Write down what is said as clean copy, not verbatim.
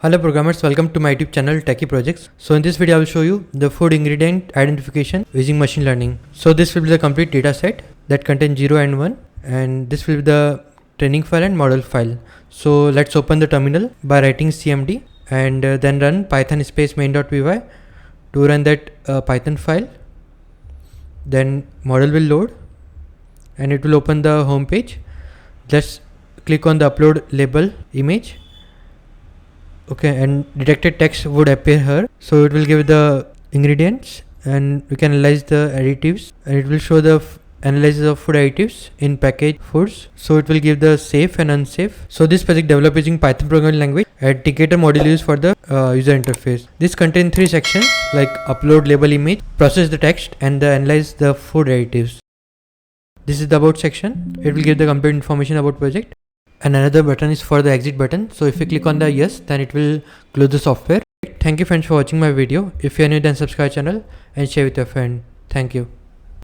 Hello programmers, welcome to my YouTube channel Techie Projects. So in this video I will show you the food ingredient identification using machine learning. So this will be the complete data set that contains 0 and 1, and this will be the training file and model file. So let's open the terminal by writing cmd and then run python space main.py to run that python file. Then model will load and it will open the home page. Just click on the upload label image. Okay, and detected text would appear here, so it will give the ingredients and we can analyze the additives, and it will show the analysis of food additives in packaged foods, so it will give the safe and unsafe. So this project developed using Python programming language and Tkinter module used for the user interface. This contains 3 sections like upload label image, process the text, and analyze the food additives. This is the about section. It will give the complete information about project. And another button is for the exit button, so if you click on the yes, then it will close the software. Thank you friends for watching my video. If you are new, then subscribe channel and share with your friend. Thank you.